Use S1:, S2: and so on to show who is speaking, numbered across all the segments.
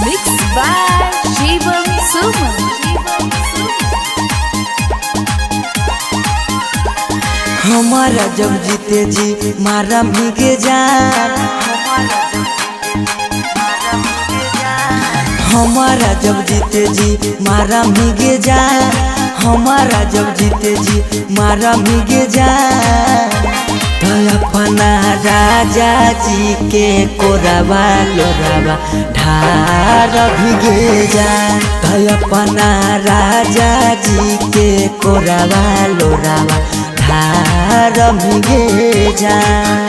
S1: Mixed by Shivam Suman.
S2: हमारा जब जीते जी मारा भीगे जान, हमारा जब जीते जी मारा भीगे जान, हमारा जब जीते जी मारा भीगे जान। तो अपना राजा जी के कोरावा लोरावा ढार भीगे जान। तो अपना राजा जी के कोरावा लोरावा ढार भीगे जान।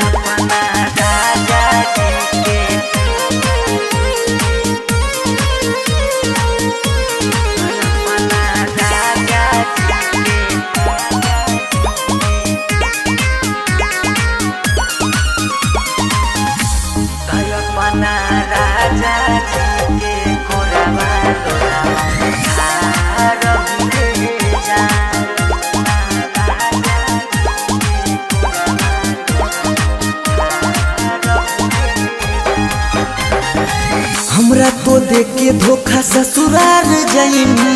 S2: हमरा तो देख के धोखा ससुराल जाइमी,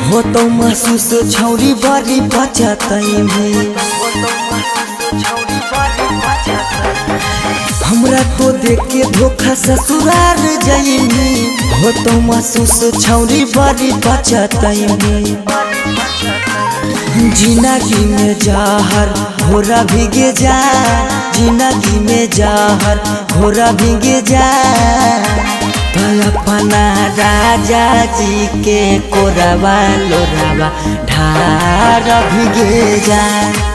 S2: हो तो महसूस छौरी बड़ी बचतइमी। हमरा तो देख के धोखा ससुराल जाइमी, हो तो महसूस छौरी बड़ी बचतइमी। जिंदगी में जहर घोरा भीगे जा, जिंदगी में जहर घोरा भीगे जा। तो अपना राजा जी के कोरावा लोरावा ढार भीगे जा।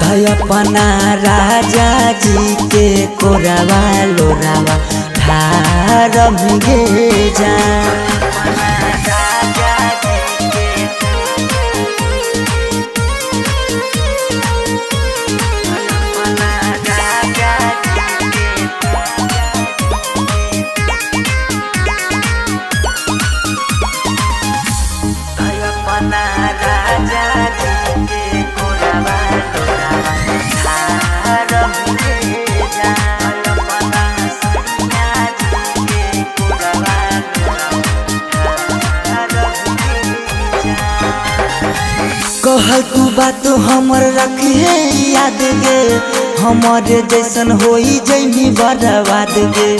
S2: तो अपना राजा जी के कोरावा लोरावा ढार भीगे जा। कहल तू बात हमर रखिए याद गे, हमारे जैसन होई जैनी बर्बाद गे।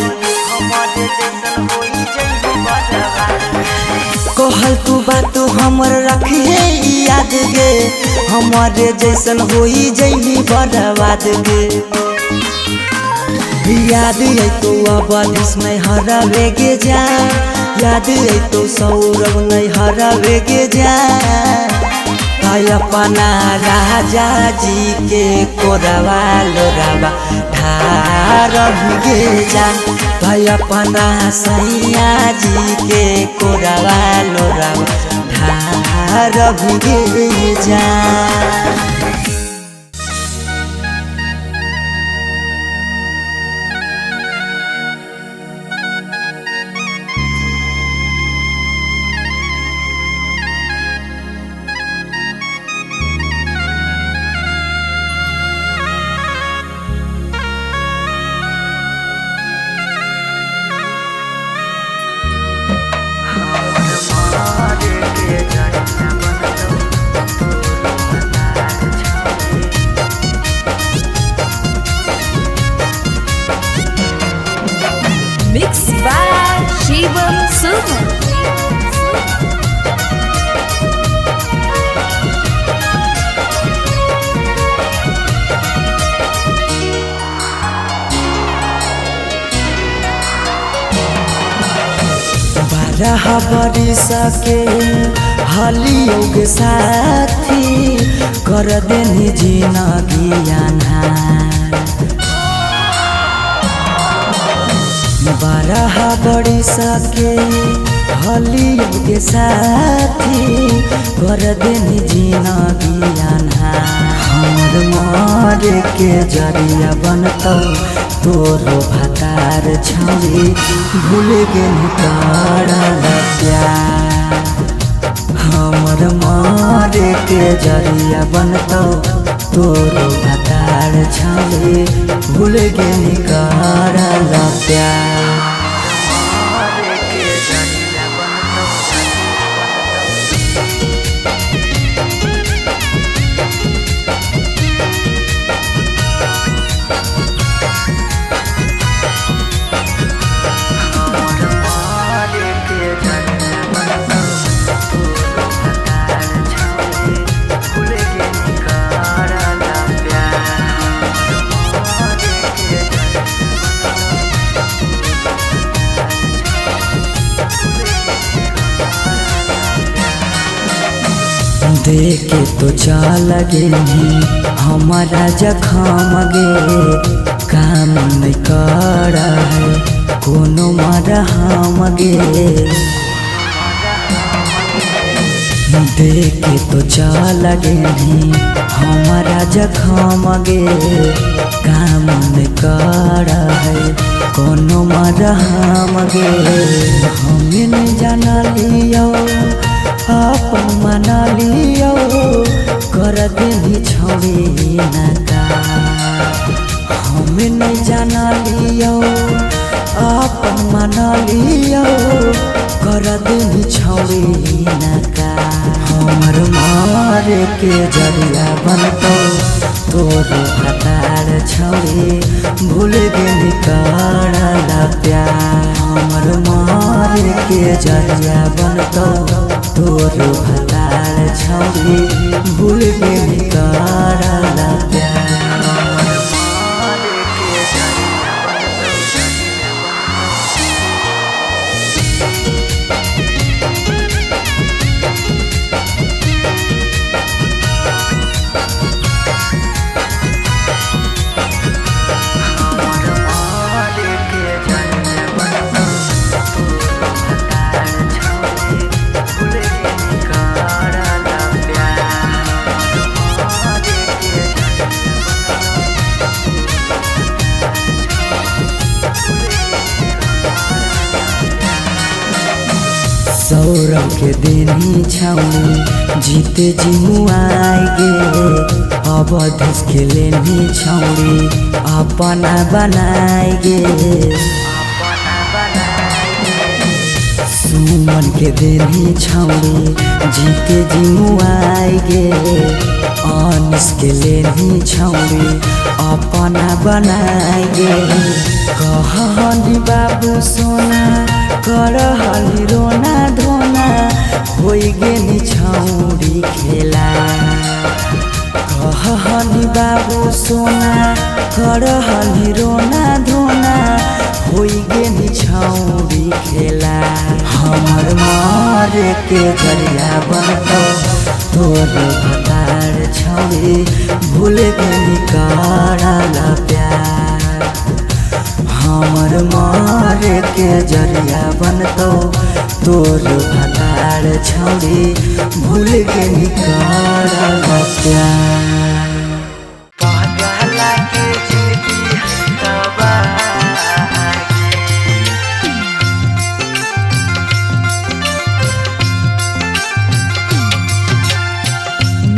S2: कहल तू बात हमर रखिए याद गे, हमारे जैसन होई जैनी बर्बाद गे। याद है तो अवधिस नहीं हरावेगे जा, याद है तो सौरभ नहीं हरावेगे जा। अपना राजा जी के कोरावा लोरावा ढार भीगे जा। अपना सैया जी के कोरावा लोरावा ढार भीगे जा।
S1: Mixed by Shivam Suman.
S2: बारह बरिस के हलियोग साथी कर देनी जिंदगी अन्हार। 12 बरिस के हलियोग साथी कर देनी जिंदगी अन्हार। हमर मरे के जरिया बनतौ तोरो भतार छौरी, भूल गेली करल प्यार। हमर मरे के जरिया बनतौ तोरो भतार छावे भूल गेनी करला प्यार। देखे तो चाल गेली हमारा जखम गे, काम नहीं कर है कोनो मरहम गे। देखे तो चाल गेली हमारा जखम गे, काम नहीं कर है कोनो मरहम गे। हमें नहीं जाना लियो अपन मना लियो कर देनी छौड़ी नका। हमें नहीं जाना लियो अपन मना लियो कर देनी छौड़ी नका। हमर मार के जरिया बनतो तोर हतार छौड़ी भूल गेली करला प्यार। हमर मार के जरिया बनतो तोर हतार छौड़ी भूल गेली करला प्यार। सौरभ के देनी छौड़ी जीते जी मुआई गे। अब धस के लेनी छौड़ी अपना बनाई गे। सुमन के देनी छौड़ी जीते जी मुआई गे। अनिस के लेनी छौड़ी अपना बनाई गे। कहनी बाबू सोना करहली रोना धोना होई गेनी छौड़ी खेला। कहनी बाबू सोना करहली रोना धोना होई गेनी छौड़ी खेला। हमर मार के जरिया बनतो तोर हतार छौड़ी भूल गेली करला प्यार। हमर मार के जरिया बनतो तोर हतार छौड़ी भूल गेली करला प्यार। पागला के जिंदगी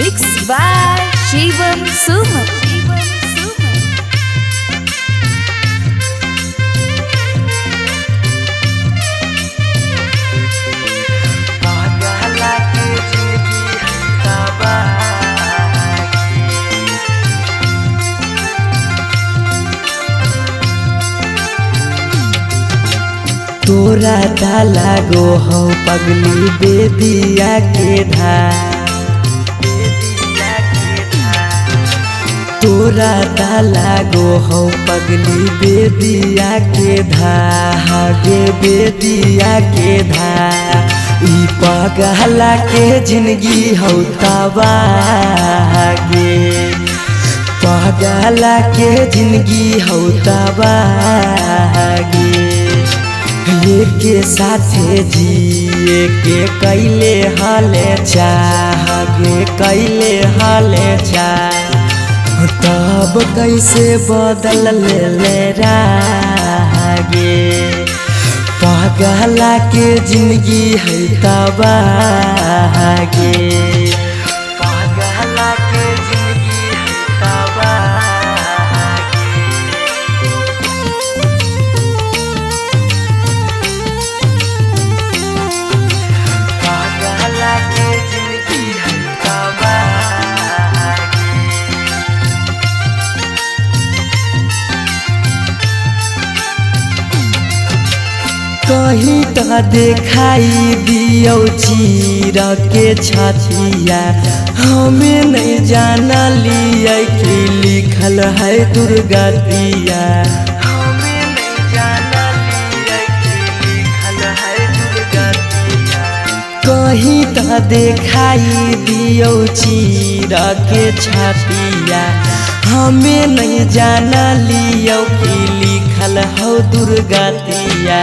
S1: Mixed by Shivam Suman.
S2: तोरा ता लागो हो पगली बेदिया के धार। तोरा ता लागो हो पगली बेदिया के धागे बेदिया के धार। ई पगला के जिंदगी हो तबागे। पगला के जिंदगी हो तबागे। के साथे जिए के कैले हाले चाहे कैले हाले चाह। तब कैसे बदल ले रागे। पागला के जिंदगी है तबागे। पागला के जिंदगी है तबागे। कहीं तो देखाई दियो चीर के छतिया हमें नहीं जाना लिया कि लिखल है दुर्गतिया हमें नहीं जाना लिया कि लिखल है दुर्गतिया कहीं तो देखाई दियो चीर के छतिया हमें नहीं जाना लियो कि लिखल हो दुर्गतिया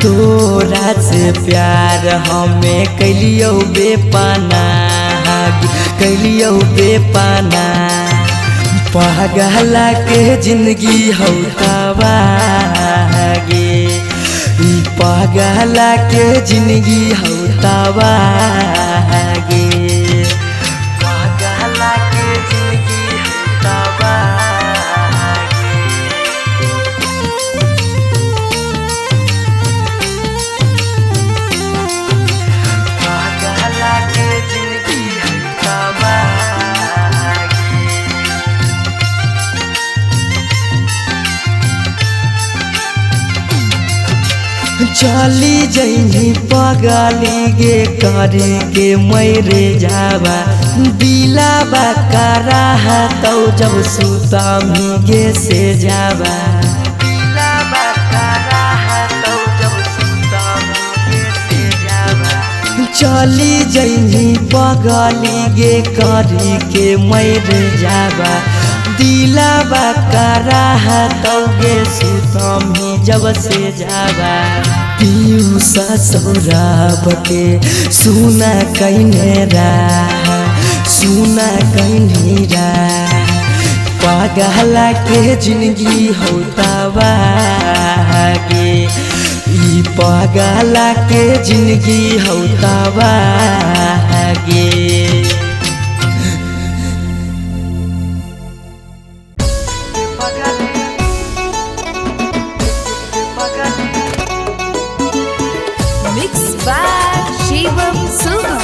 S2: तोरा से प्यार हमें कैलियो बेपाना कैलियो बेपाना पगला के जिंदगी हो तबागे पगला के जिंदगी हो तबागे पगला के जिंदगी हो तबागे चली जैनी पगली गे करे के मैरे जावा दिलाबा करा तो जब सुता गे से जावा दिलाबा करा तो जब सुता गे से जावा चली जैनी पगली गे करे के मैरे जावा दिलाबा करा तो गे सुतम जब से जावा पीऊ ससुराब के सुना कहने सुना कहनी पगला के जिंदगी हो तबागे ई पगला के जिंदगी हो तबागे
S1: Mixed by Shivam Suman.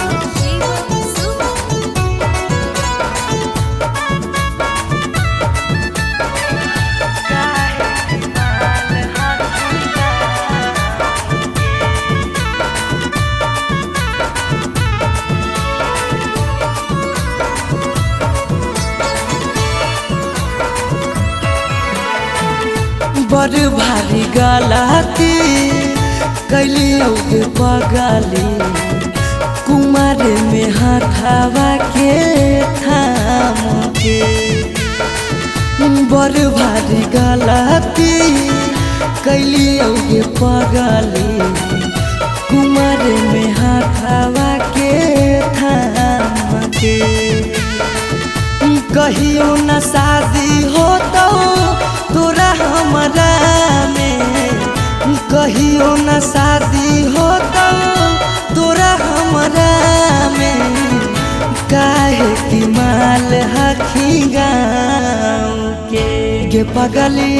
S2: बड़ भारी गलती कैलियो के पगली कुमार में हाथावा के थाम के बड़ भारी गलती कैलियो के पगली कुमार में हाथावा के थाम के कहियो न शादी हो तो तोरा हमरा में कहियो न शादी हो तो तोरा हमरा में काहे की माल हखी गाँव के पगली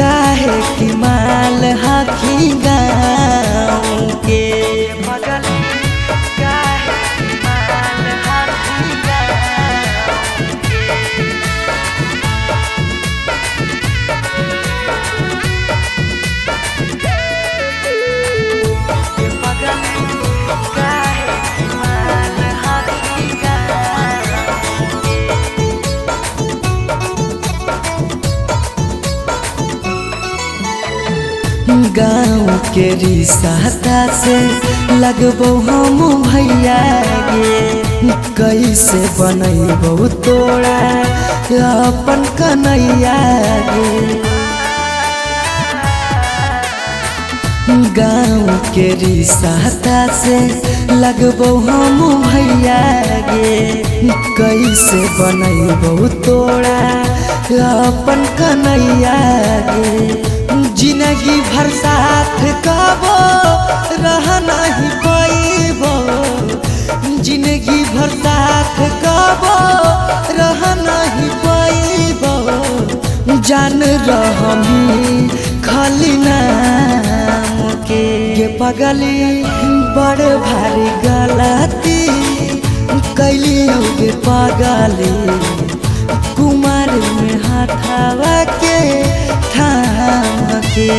S2: काहे की माल हखी गाँव के पगली काहे की माल हखी गाँव गाँव के रिश्ता से लगबो हम भैया गे कैसे बनैबो तोरा अपन कन्हैया गे गाँव के रिश्ता से लगबो हम भैया गे कैसे बनैबो तोरा अपन कन्हैया गे जिंदगी भर साथ कबो रह नहीं पैबो जिंदगी भर साथ कबो रह नहीं पैबो जान रहमी खाली नाम के पगली बड़ भारी गलती कैली गे पगली कुमार में हाथावा के थाम के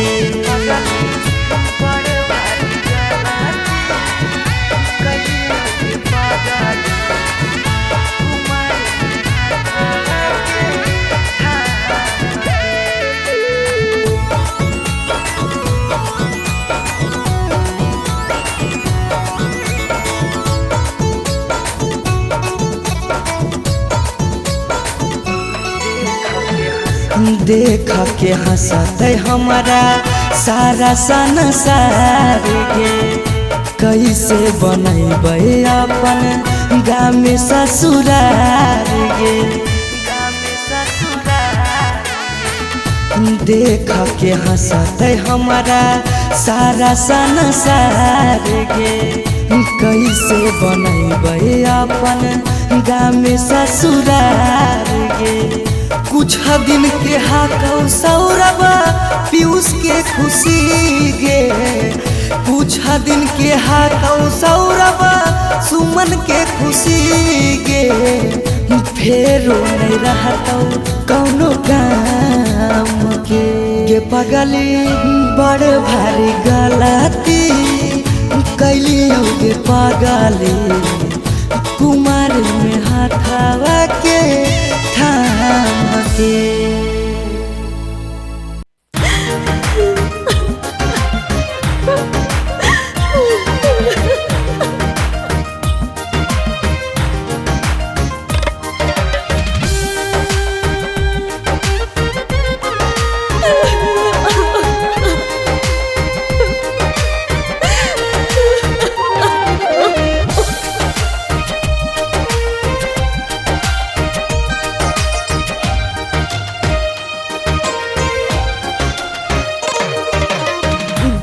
S2: देख के हंसते हमारा सारा संसार गे। कैसे बनैबे अपन गाँव में ससुरार गे। देख के हंसते हमारा सारा संसार गे। कैसे बनैबे अपन गाँव में ससुरार गे। कुछ दिन के हाकौ सौरभ पीयूष के खुशी गे। कुछ दिन के हाकौ सौरभ सुमन के खुशी गे। फेरो नहीं रहतौ कौनो काम के गे। पगली बड़ भारी गलती कैली गे पगली। कुमार में हाथवा के थाम के।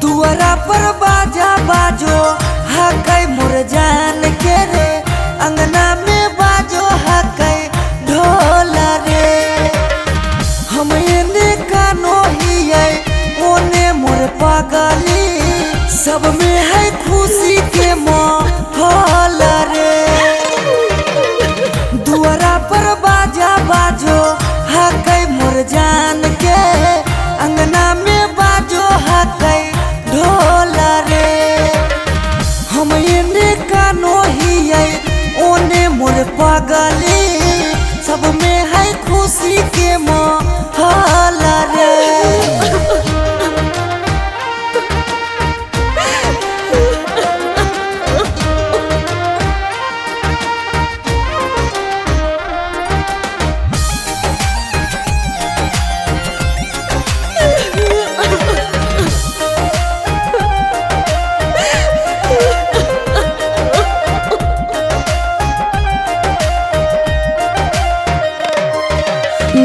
S2: दुआरा पर बाजा बाजो हकै मोर जान के रे। अंगना में बाजो हकै ढोल रे। हम एने कानो हियै ओने मोर पगली। सब में है खुशी के माहौल रे। दुआरा पर बाजा बाजो हकै मोर जान के। अंगना में बाजो हकै ढोल रे। हम एने कानो हियै ओने मोर पगली। सब में है खुशी के माहौल रे।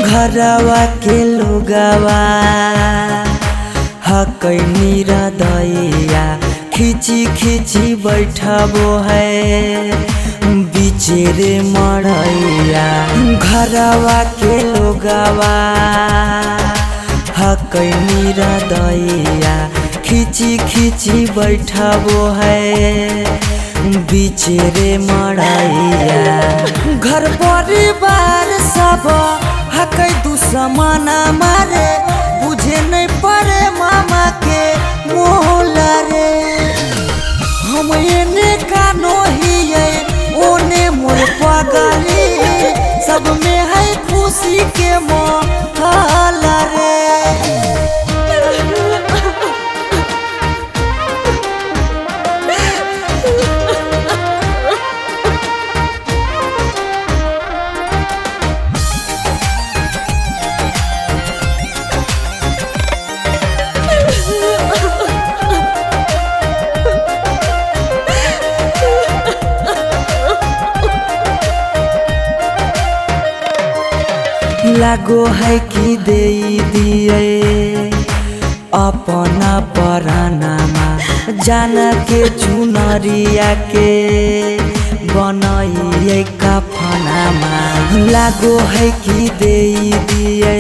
S2: घरवा के लोगवा हकै निरदैया। खिची खिची बैठबो है बीचे रे मड़ैया। घरवा के लोगवा हकै निरदैया। खिची खिची बैठबो है बीचे रे मड़ैया। घर परिवार सब हकै दुश्मन मारे। बुझे नहीं पड़े मामा के मोल रे। हम एने कानो हियै ओने मोर पगली। सब में है खुशी के माहौल रे। लागो है कि दे दिए अपना परानामा। जान के चुनरिया के बनाइए कफनामा। लागो है कि दे दिए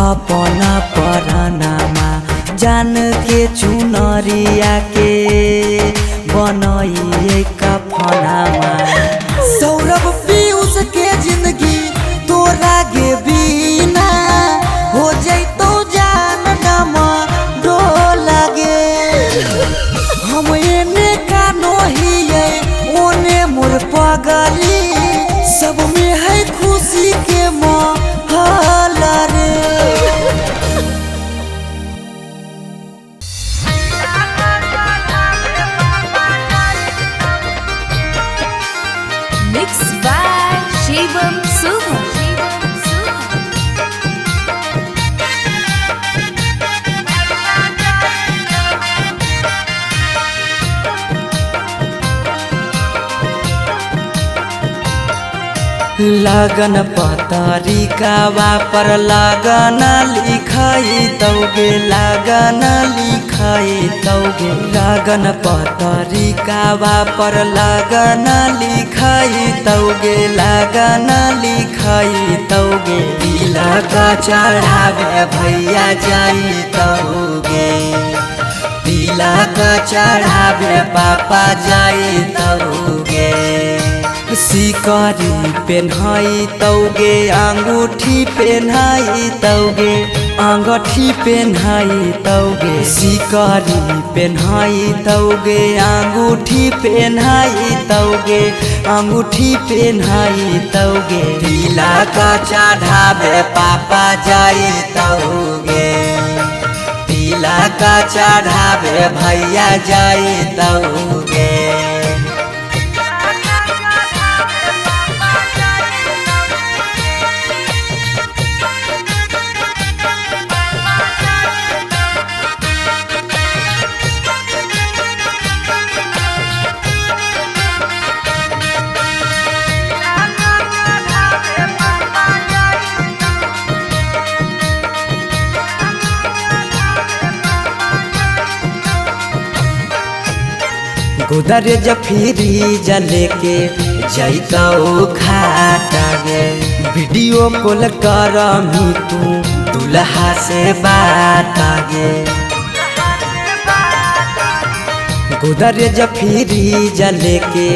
S2: अपना परानामा। जान के चुनरिया के बनाइए कफनामा। सौरभ पीयूष के जिंदगी तोरा गे बिना हो जैतो जान नमा डोल गे। हम एने कानो हियै ओने मोर पगली। सब में है खुशी के माहौल रे। लगन पतरिकावा पर लगन लिखाई तौगे लगन लिखाई तौगे लगन पतरिकावा पर लगन लिखाई तौगे लगन लिखाई तौगे तिलक चढ़ावे भैया जाई तौगे तिलक चढ़ावे पापा जाई तौगे सिकरी पेन्हाई तौगे अंगूठी पेन्हाई तौगे अंगूठी पेन्हाई तौगे सिकरी पेन्हाई तौगे अंगूठी पेन्हाई तौगे अंगूठी पेन्हाई तौगे तिलक चढ़ावे पापा जाई तौगे तिलक चढ़ावे भैया जाई तौगे उधर जफीरी जले के जैतौ खाटा गे वीडियो कॉल कर तू दुल्हा से बात गे उधर जफीरी जले के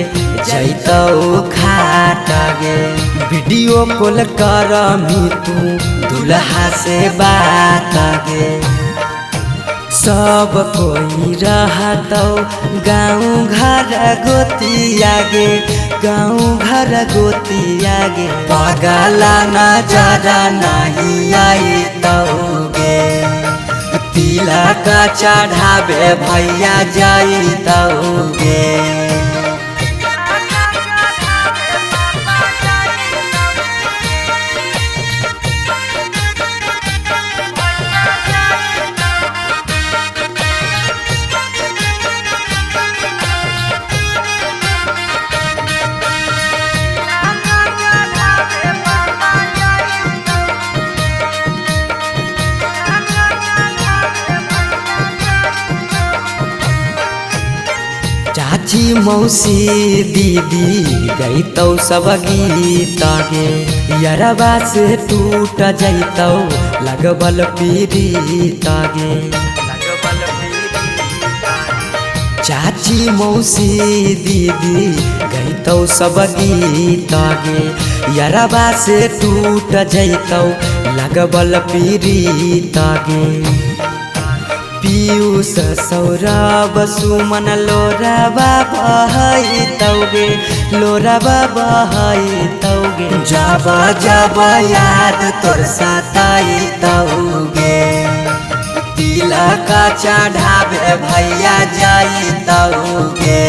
S2: जैतौ खाटा गे वीडियो कॉल कर तू दुल्हा से बात गे सब कोई रहतौ गाँव घर गोतिया गे गाँव घर गोतिया गे पगला नजर नहीं आई तौगे तिलक चढ़ावे भैया जाई तौगे चाची मौसी दीदी गईतौ सब गीत गे यरबा से टूट जैतौ लगबल पीड़ित गे चाची मौसी दीदी गईतौ सब गीत गे यरबा से टूट जैतौ लगबल पीड़ित गे पीयूष सौरभ सुमन लोराबा बहाई तौगे लोराबा बहाई तौगे जब जब याद तोर सताई तौगे तिलक चढ़ावे भैया जाई तौगे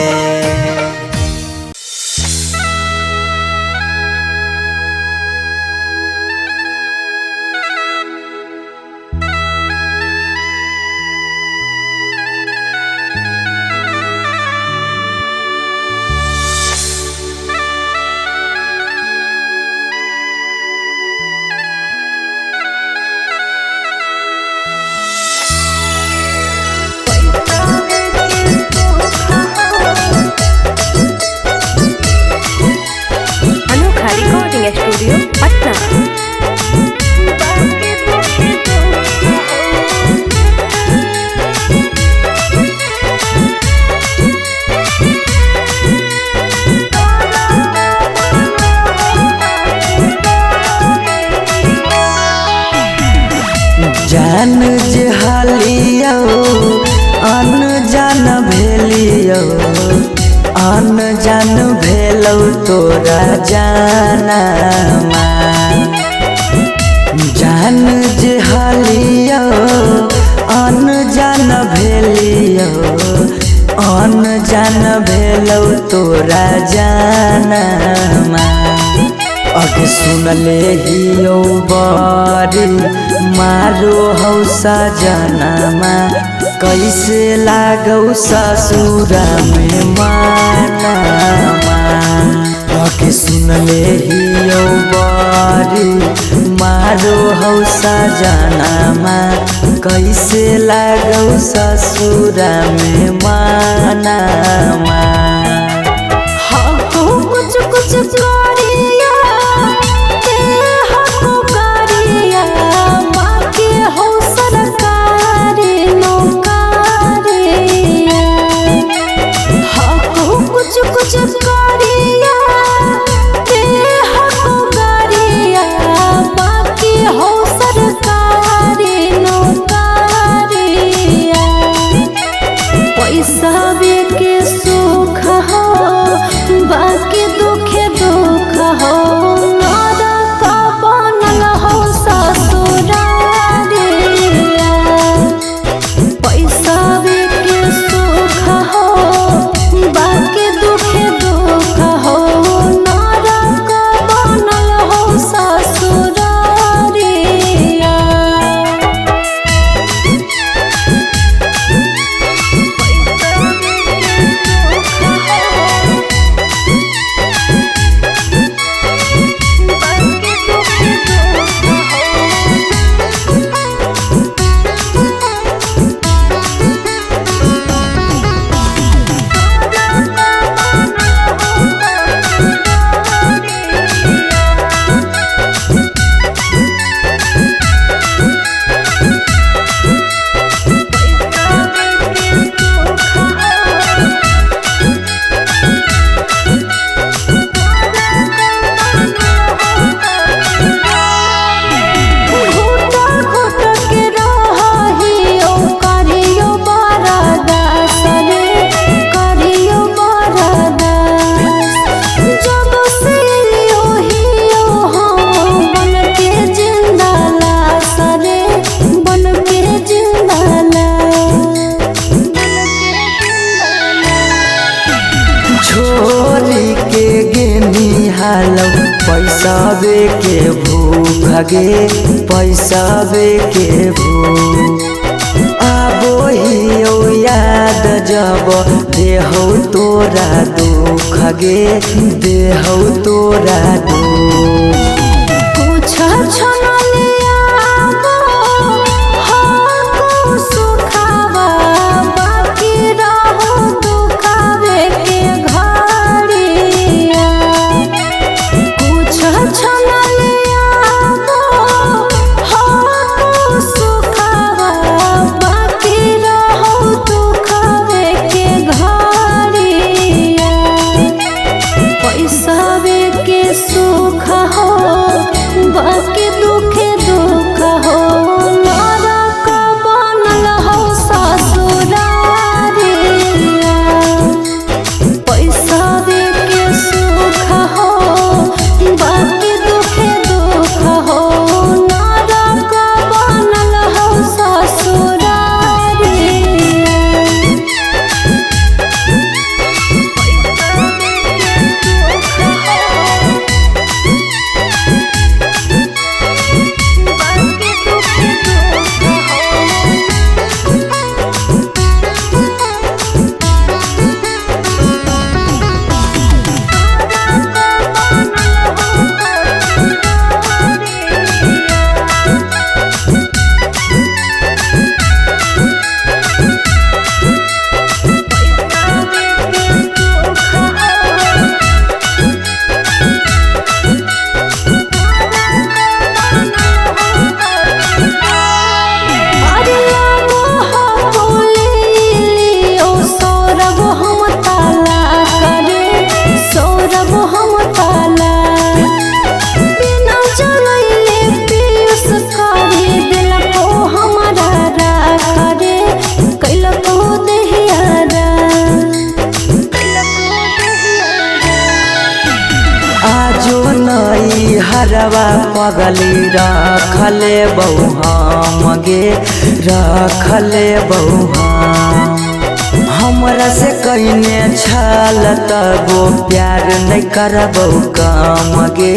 S1: स्टूडियो पटना।
S2: जान जे हालियो अनजान भेलियो अनजान भेलौ तोरा जाना जान जे हालियो अनजान भेलियो अनजान भेलौ तोरा जाना अग सुनले हियो बड़ी मारो हौ सजनमा कैसे लागौ ससुरा में मानमा अग के सुन ले हियो बारी मारो हौ सजनामा कैसे लागौ ससुरा में मानामा
S1: कुछ कुछ करिया ते हको करिया बाकी हो सरकारी नौकरिया हको कुछ कुछ करिया ते हको करिया बाकी हो सरकारी नौकरिया पैसा के सुख हो बाकी दुखे दुख हो नरक बनल हो ससुरारिया पैसा के सुख हो बाकी दुखे दुख हो नरक बनल हो ससुरारिया
S2: छोरी के गेनी हालौ पैसावे के भूख गे पैसावे के भूख आबो हियो याद जब देहौ तोरा दुख गे देहौ तोरा दुख
S1: कुछ छनलिया हको सुखावा बाकी रहो दुखावे के घड़िया कुछ छनलिया हको सुखावा बाकी रहो दुखावे के घड़िया पैसा के सुख हो बाकी दुखे दुख हो नरक बनल हो ससुरारिया पैसा के सुख हो बाकी दुखे दुख हो नरक बनल हो ससुरारिया
S2: हरवा पगली रखले बहु गे रखले बहु हमरा से कहिने छल तबो प्यार नहीं करबौ काम गे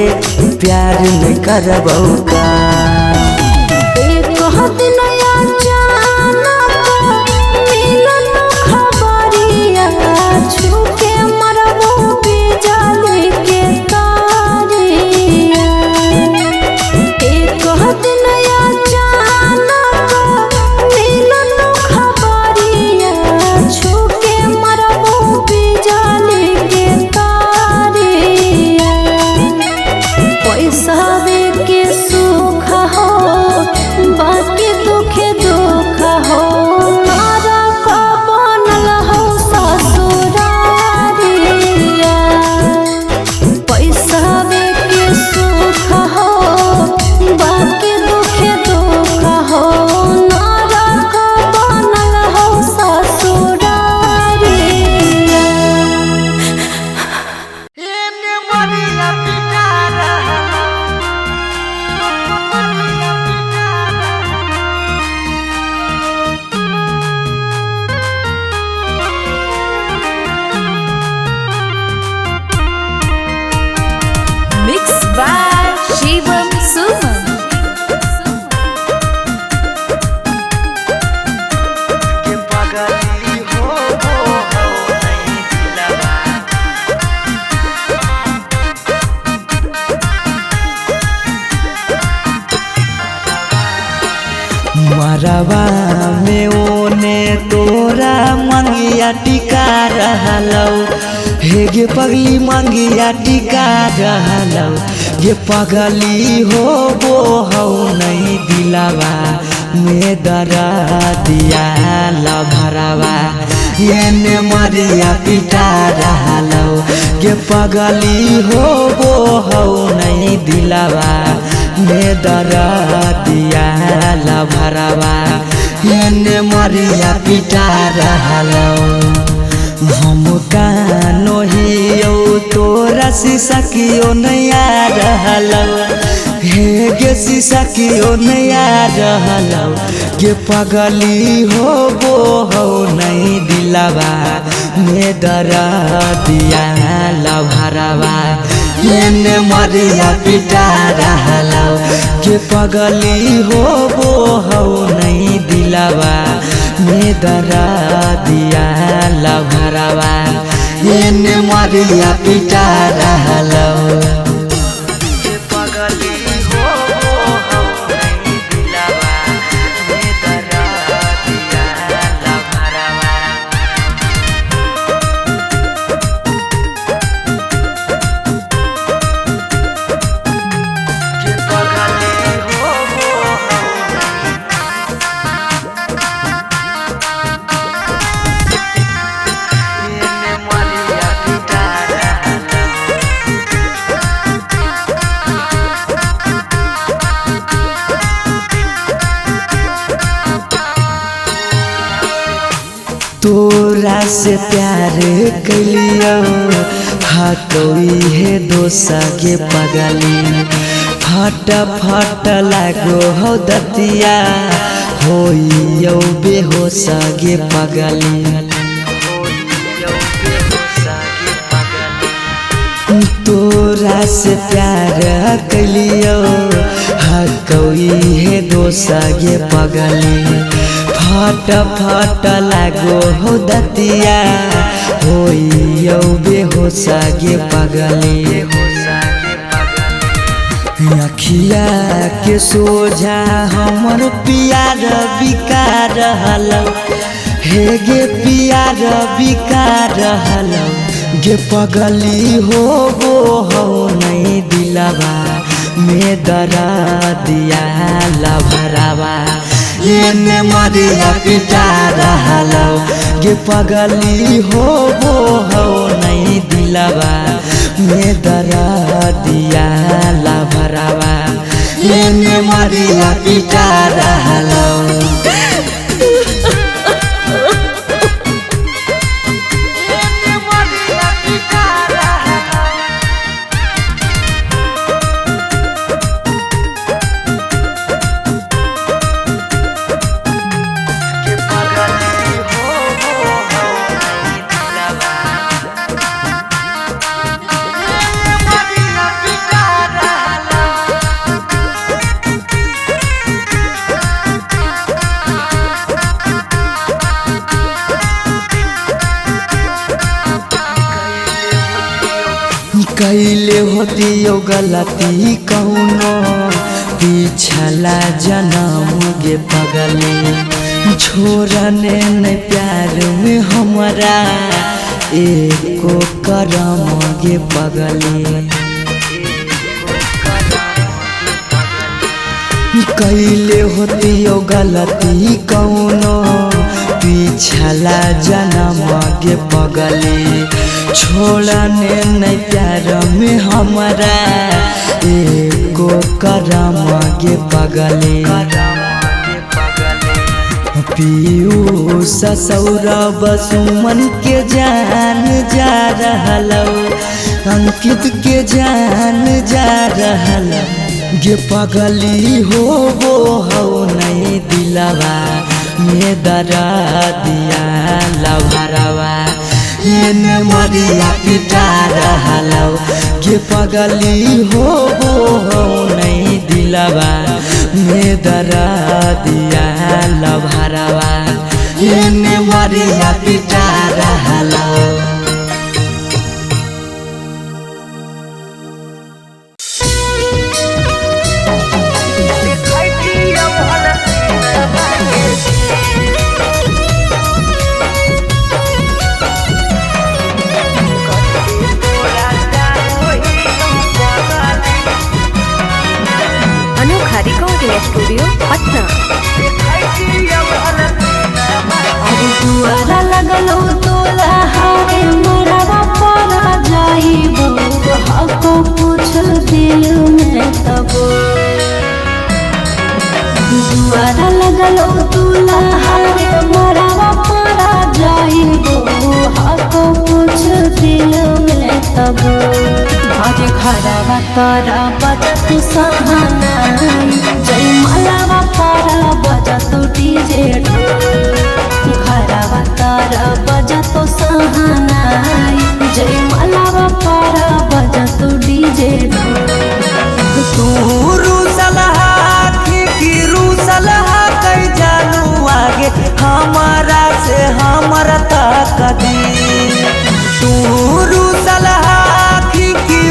S2: प्यार नहीं करबौ काम
S1: एक नया जाना मिलन खबरिया छुके मरबो बिजली के तार
S2: घरवा में ओने तोरा मंगिया टिका रहलौ हे गे पगली मंगिया टिका रहलौ गे पगली हो वो हौ नहीं दिलावा में दरा दिया लभरावा एने मरिया पिटा रहलौ गे पगली हो वो हौ नहीं दिलावा में दरा दिया लभरावा एने मरिया पिटा रहलौ हम कानो हियो तोरा शीशा कियो नया रहलौ हे गे शीशा कियो नया रहलौ गे पगली हो वो हो नहीं दिलावा में दरा दिया लभरावा एने मरिया पिटा रहलौ गे पगली हो वो हो नहीं दिलावा में दरा दिया लभरावा एने मरिया पिटा रहलौ तोरा से प्यार कलियो हटोई है दोसा के पगली फट फट लागो हो दतिया होइयो बेहोश गे पगली तोरा से प्यार कलियो हटोई है दोसा गे पगली फट फट लागो हो दतिया होइयो बेहोश गे पगली अखिया के सोझा हमर पियार बिका रहलौ हे गे पियार बिका रहलौ गे पगली हो वो हो नहीं दिलावा में दरा दिया लभरावा एने मरिया पिटा रहलौ गे पगली हो वो हो नहीं दिलावा में दरा दिया लभरावा एने मरिया पिटा रहलौ कैले होतियो गलती कौनो पिछला जन्म गे पगली छोड़ने न प्यार में हमरा एको करम गे पगली कैले होतियो गलती कौनो पिछला जन्म गे पगली छोड़ने न प्यार में हमरा एको करम गे पगली पीयूष सौरभ सुमन के जान जा रहलौ अंकित के जान जा रहलौ गे पगली हो वो हो नहीं दिलावा में दरा दिया लभरावा एने मरिया पिटा रहलौ गे पगली हो वो हो नहीं दिलावा में दरा दिया लभरावा एने मरिया पिटा रहलौ
S3: दिखाई दिया
S1: दुआरा लगलो दुल्हा रे मरावा परा जाइबो हको कुछ दिल में तब आज खराबा तारा बजत सहानाई जय मलावा पारा बजत डीजे खराबा तारा बजत सहानाई जय मलावा पारा बजत डीजे
S2: तू रूसलहा की रूसलहा कई जानू आगे हमारा से हमारा तक दी तू रूसलहा की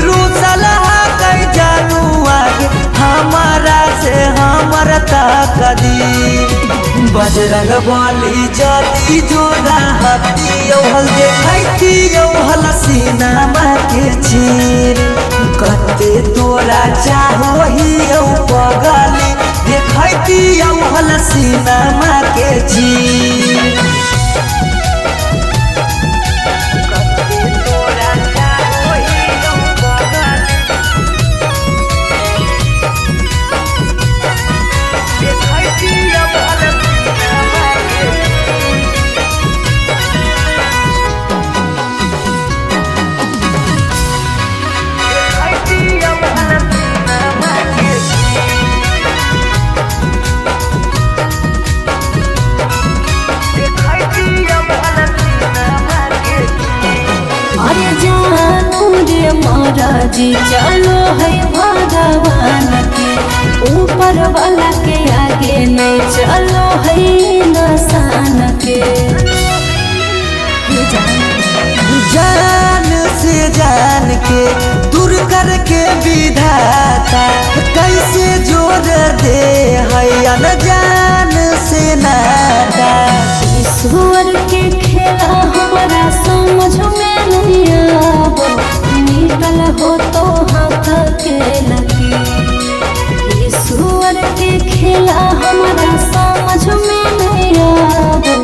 S2: रूसलहा कई जानू आगे हमारा से हमारा तक दी बजरंग बली जाती जोड़ा हती हल देखती हल सीनामा के चीर कते तोरा चाहो ही पगली देखती हल सीनामा के चीर
S1: अरे जानू रे महाराजी चलो है भगवान के ऊपर वाला के आगे नहीं चलो है इंसान के
S2: जान से जान के दूर करके विधाता कैसे जोड़ दे है अनजान से नाता
S1: ईश्वर के खेला हमारा समझ में नहीं आबो निकल हो तो हाथ के लगी ईश्वर के खेला हमारा समझ में नहीं आबो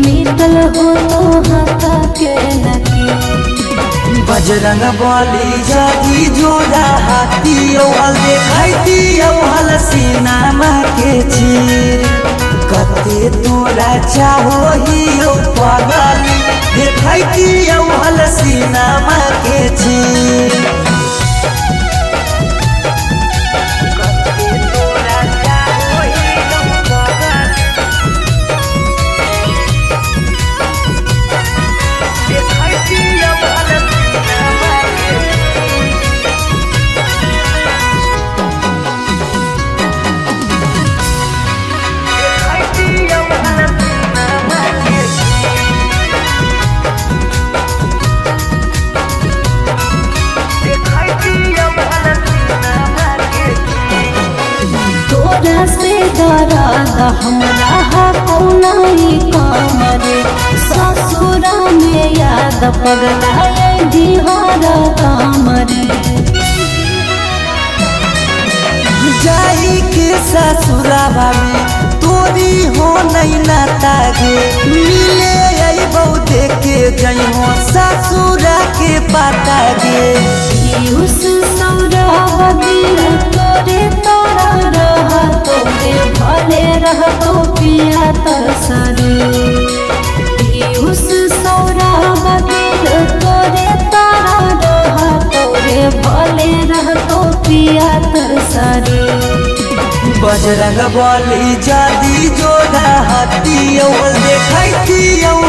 S1: निकल हो तो हाथ के लगी
S2: बजरंग बली जाती जोड़ा हाथी हल देखती हल सीनामा के चीर कते तोरा चाहो ही पगली देखती हल सीनामा के चीर
S1: तोरा से डरादा हमरा कौनाई काम रे ससुरा में याद पगला दिहारा काम रे
S2: जाई के ससुराबा में तोरी हो नहीं नाता गे मिले आई बहु देखे जई हो ससुरा के पाता गे
S1: उस सौरा बदिल तोरे तोरा रह तोरे भले रह तो पिया तरसरे उस सौरा बदिल तोरे तोरा रह तोरे भले रह तो पिया तरसरे
S2: बजरंग बली जादी जोड़ा हाथी देखती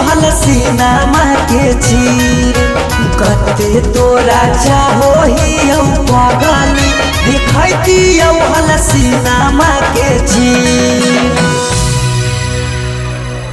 S2: हल सीनामा के चीर कते तोरा चाहो ही पगली देखती हल सीनामा के चीर